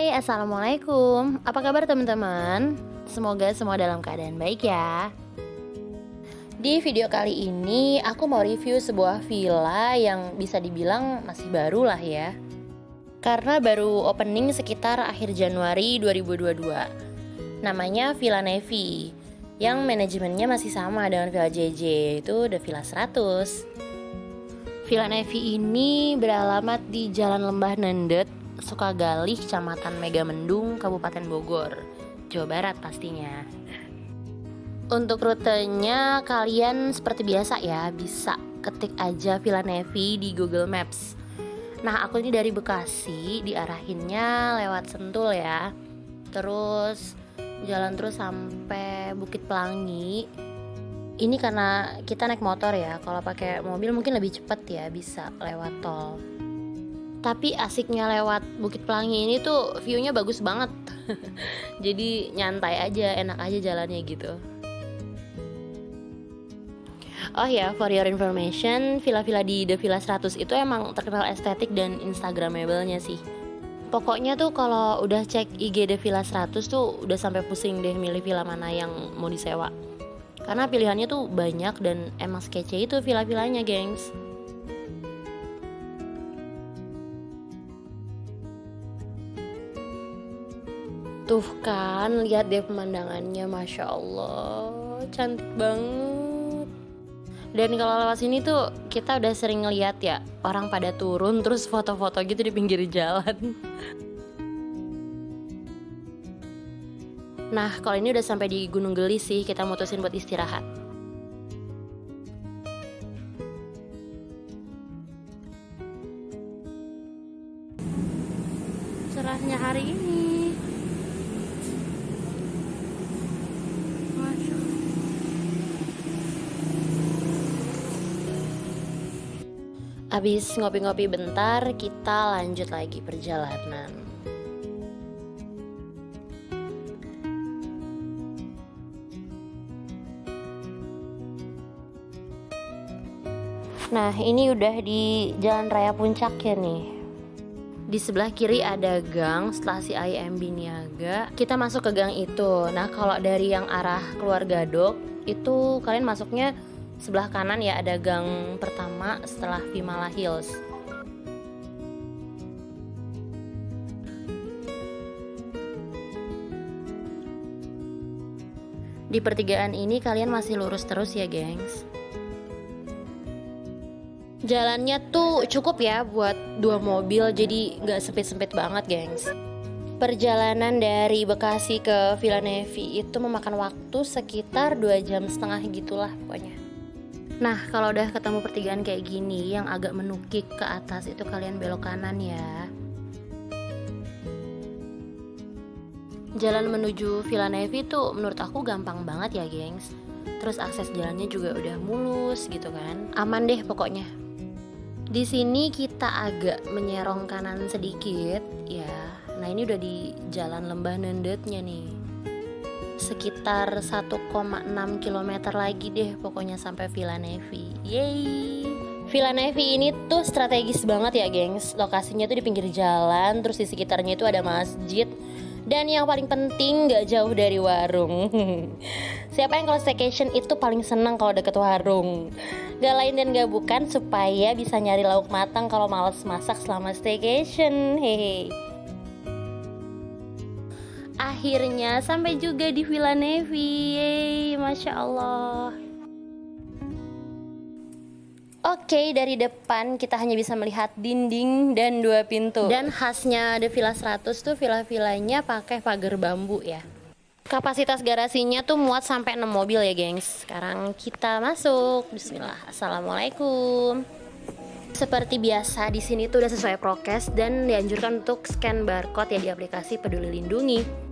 Hai, Assalamualaikum. Apa kabar teman-teman? Semoga semua dalam keadaan baik ya. Di video kali ini aku mau review sebuah villa yang bisa dibilang masih baru lah ya. Karena baru opening sekitar akhir Januari 2022. Namanya Villa Nevi, yang manajemennya masih sama dengan Villa JJ, itu The Villa 100. Villa Nevi ini beralamat di Jalan Lembah Nendet, Sukagali, Kecamatan Megamendung, Kabupaten Bogor, Jawa Barat pastinya. Untuk rutenya kalian seperti biasa ya, bisa ketik aja Villa Nevi di Google Maps. Nah, aku ini dari Bekasi, diarahinnya lewat Sentul ya. Terus jalan terus sampai Bukit Pelangi. Ini karena kita naik motor ya, kalau pakai mobil mungkin lebih cepat ya, bisa lewat tol. Tapi asiknya lewat Bukit Pelangi ini tuh view-nya bagus banget. Jadi nyantai aja, enak aja jalannya gitu. Oh ya, for your information, villa-villa di The Villa 100 itu emang terkenal estetik dan instagramable-nya sih. Pokoknya tuh kalau udah cek IG The Villa 100 tuh udah sampai pusing deh milih villa mana yang mau disewa. Karena pilihannya tuh banyak dan emang skece itu villa-villanya, gengs. Tuh kan, lihat deh pemandangannya, Masya Allah, cantik banget. Dan kalau lewat sini tuh kita udah sering ngeliat ya, orang pada turun terus foto-foto gitu di pinggir jalan. Nah, kalau ini udah sampai di Gunung Gelis sih, kita mutusin buat istirahat. Cerahnya hari ini. Abis ngopi-ngopi bentar, kita lanjut lagi perjalanan. Nah, ini udah di Jalan Raya Puncak ya nih. Di sebelah kiri ada gang setelah si IMB Niaga. Kita masuk ke gang itu. Nah, kalau dari yang arah keluar Gadok, itu kalian masuknya sebelah kanan ya, ada gang pertama setelah Vimala Hills. Di pertigaan ini kalian masih lurus terus ya, gengs. Jalannya tuh cukup ya buat 2 mobil, jadi gak sempit-sempit banget, gengs. Perjalanan dari Bekasi ke Villa Nevi itu memakan waktu sekitar 2,5 jam gitulah pokoknya. Nah, kalau udah ketemu pertigaan kayak gini yang agak menukik ke atas, itu kalian belok kanan ya. Jalan menuju Villa Nevi tuh menurut aku gampang banget ya, gengs. Terus akses jalannya juga udah mulus gitu kan. Aman deh pokoknya. Di sini kita agak menyerong kanan sedikit ya. Nah, ini udah di Jalan Lembah Nendetnya nih. Sekitar 1,6 km lagi deh pokoknya sampai Villa Nevi. Yeay. Villa Nevi ini tuh strategis banget ya, gengs. Lokasinya tuh di pinggir jalan, terus di sekitarnya itu ada masjid. Dan yang paling penting gak jauh dari warung. Siapa yang kalau staycation itu paling senang kalau deket warung? Gak lain dan gak bukan supaya bisa nyari lauk matang kalau males masak selama staycation. Hehe. Akhirnya sampai juga di Villa Nevi. Yeay, Masya Allah. Oke, dari depan kita hanya bisa melihat dinding dan 2 pintu. Dan khasnya The Villa 100 tuh villa-villanya pakai pagar bambu ya. Kapasitas garasinya tuh muat sampai 6 mobil ya, gengs. Sekarang kita masuk. Bismillah. Assalamualaikum. Seperti biasa di sini tuh udah sesuai prokes dan dianjurkan untuk scan barcode ya di aplikasi Peduli Lindungi.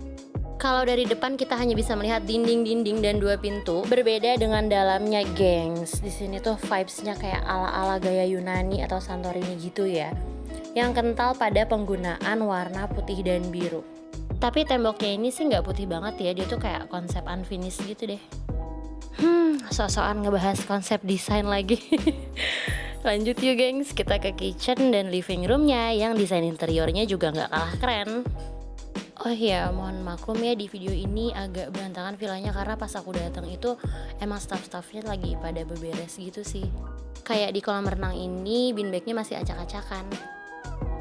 Kalau dari depan kita hanya bisa melihat dinding-dinding dan 2 pintu. Berbeda dengan dalamnya, gengs. Di sini tuh vibes-nya kayak ala-ala gaya Yunani atau Santorini gitu ya. Yang kental pada penggunaan warna putih dan biru. Tapi temboknya ini sih nggak putih banget ya. Dia tuh kayak konsep unfinished gitu deh. So-soan ngebahas konsep desain lagi. Lanjut yuk, gengs. Kita ke kitchen dan living roomnya yang desain interiornya juga nggak kalah keren. Oh iya, mohon maklum ya di video ini agak berantakan villanya karena pas aku datang itu emang staff-staffnya lagi pada beberes gitu sih. Kayak di kolam renang ini beanbagnya masih acak-acakan.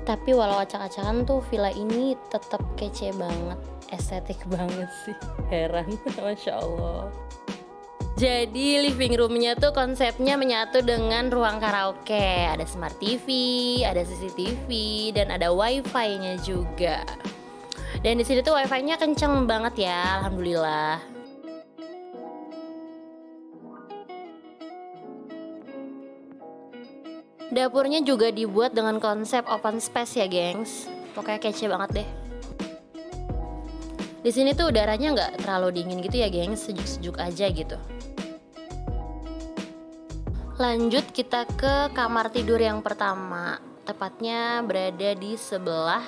Tapi walau acak-acakan tuh villa ini tetap kece banget, estetik banget sih. Heran, Masya Allah. Jadi living roomnya tuh konsepnya menyatu dengan ruang karaoke. Ada smart TV, ada CCTV, dan ada wifi-nya juga. Dan di sini tuh wifi-nya kenceng banget ya, alhamdulillah. Dapurnya juga dibuat dengan konsep open space ya, gengs. Pokoknya kece banget deh. Di sini tuh udaranya nggak terlalu dingin gitu ya, gengs, sejuk-sejuk aja gitu. Lanjut kita ke kamar tidur yang pertama, tepatnya berada di sebelah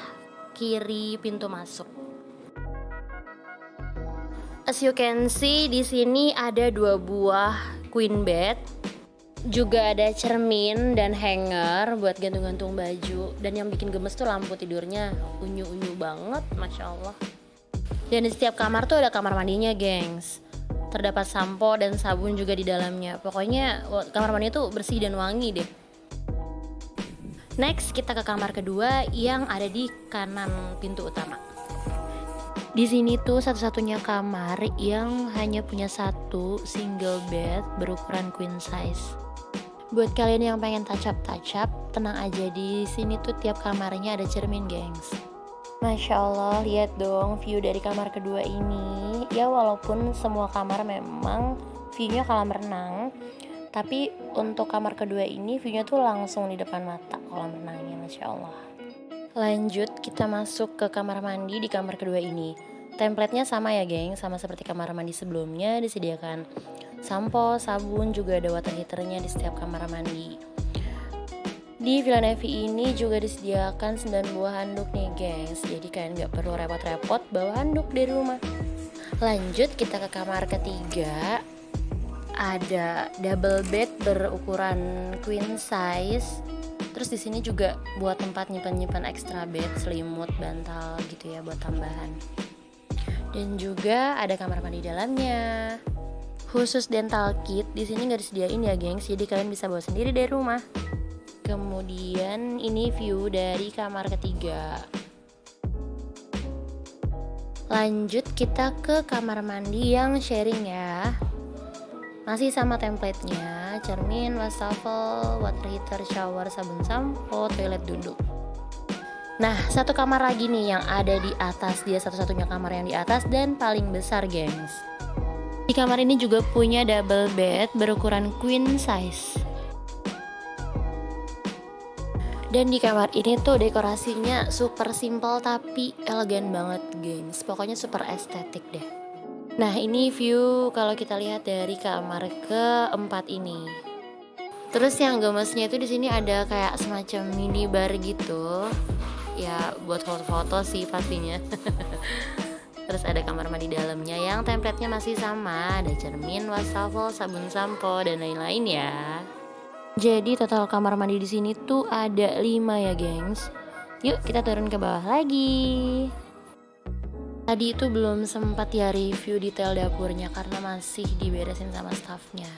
kiri pintu masuk. As you can see, di sini ada 2 buah queen bed, juga ada cermin dan hanger buat gantung-gantung baju. Dan yang bikin gemes tuh lampu tidurnya unyu-unyu banget, Masya Allah. Dan di setiap kamar tuh ada kamar mandinya, gengs. Terdapat sampo dan sabun juga di dalamnya. Pokoknya kamar mandi tuh bersih dan wangi deh. Next kita ke kamar kedua yang ada di kanan pintu utama. Di sini tuh satu-satunya kamar yang hanya punya satu single bed berukuran queen size. Buat kalian yang pengen touch up, tenang aja, di sini tuh tiap kamarnya ada cermin, gengs. Masya Allah, lihat dong view dari kamar kedua ini. Ya walaupun semua kamar memang view-nya kolam renang, tapi untuk kamar kedua ini view-nya tuh langsung di depan mata kolam renangnya, Masya Allah. Lanjut kita masuk ke kamar mandi di kamar kedua ini. Template-nya sama ya, geng, sama seperti kamar mandi sebelumnya. Disediakan sampo, sabun, juga ada water heater-nya di setiap kamar mandi. Di Villa Navy ini juga disediakan 9 buah handuk nih, gengs. Jadi kalian gak perlu repot-repot bawa handuk dari rumah. Lanjut kita ke kamar ketiga. Ada double bed berukuran queen size. Terus di sini juga buat tempat nyimpan extra bed, selimut, bantal gitu ya buat tambahan. Dan juga ada kamar mandi dalamnya. Khusus dental kit di sini nggak disediain ya, gengs. Jadi kalian bisa bawa sendiri dari rumah. Kemudian ini view dari kamar ketiga. Lanjut kita ke kamar mandi yang sharing ya. Masih sama template-nya, cermin, wastafel, water heater, shower, sabun sampo, toilet duduk. Nah, satu kamar lagi nih yang ada di atas. Dia satu-satunya kamar yang di atas dan paling besar, gengs. Di kamar ini juga punya double bed berukuran queen size. Dan di kamar ini tuh dekorasinya super simple tapi elegan banget, gengs. Pokoknya super estetik deh. Nah, ini view kalau kita lihat dari kamar keempat ini. Terus yang gemesnya itu di sini ada kayak semacam mini bar gitu. Ya, buat foto-foto sih pastinya. Terus ada kamar mandi dalamnya yang template-nya masih sama, ada cermin, wastafel, sabun sampo dan lain-lain ya. Jadi total kamar mandi di sini tuh ada 5 ya, gengs. Yuk kita turun ke bawah lagi. Tadi itu belum sempat ya review detail dapurnya karena masih diberesin sama staffnya.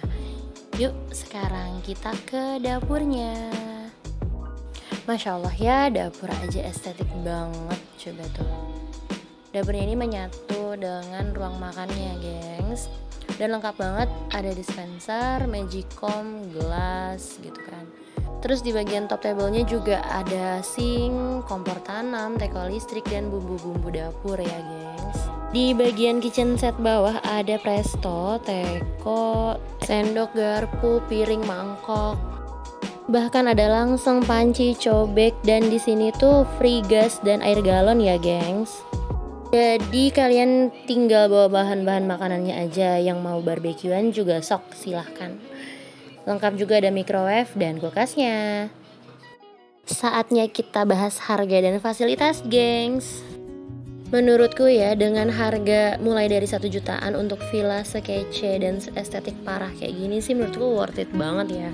Yuk sekarang kita ke dapurnya. Masya Allah ya, dapur aja estetik banget. Coba tuh, dapurnya ini menyatu dengan ruang makannya, gengs. Dan lengkap banget, ada dispenser, magicom, gelas gitu kan. Terus di bagian top table-nya juga ada sink, kompor tanam, teko listrik, dan bumbu-bumbu dapur ya, gengs. Di bagian kitchen set bawah ada presto, teko, sendok, garpu, piring, mangkok. Bahkan ada langsung panci, cobek, dan di sini tuh free gas dan air galon ya, gengs. Jadi kalian tinggal bawa bahan-bahan makanannya aja. Yang mau barbekyuan juga sok silahkan. Lengkap juga ada microwave dan kulkasnya. Saatnya kita bahas harga dan fasilitas, gengs. Menurutku ya, dengan harga mulai dari 1 jutaan untuk villa sekece dan estetik parah kayak gini sih menurutku worth it banget ya.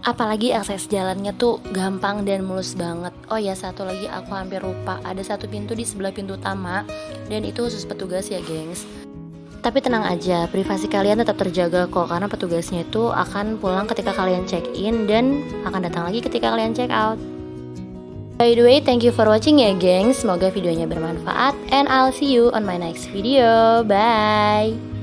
Apalagi akses jalannya tuh gampang dan mulus banget. Oh ya, satu lagi aku hampir lupa, ada satu pintu di sebelah pintu utama, dan itu khusus petugas ya gengs. Tapi tenang aja, privasi kalian tetap terjaga kok, karena petugasnya itu akan pulang ketika kalian check in dan akan datang lagi ketika kalian check out. By the way, thank you for watching ya gengs. Semoga videonya bermanfaat, and I'll see you on my next video. Bye.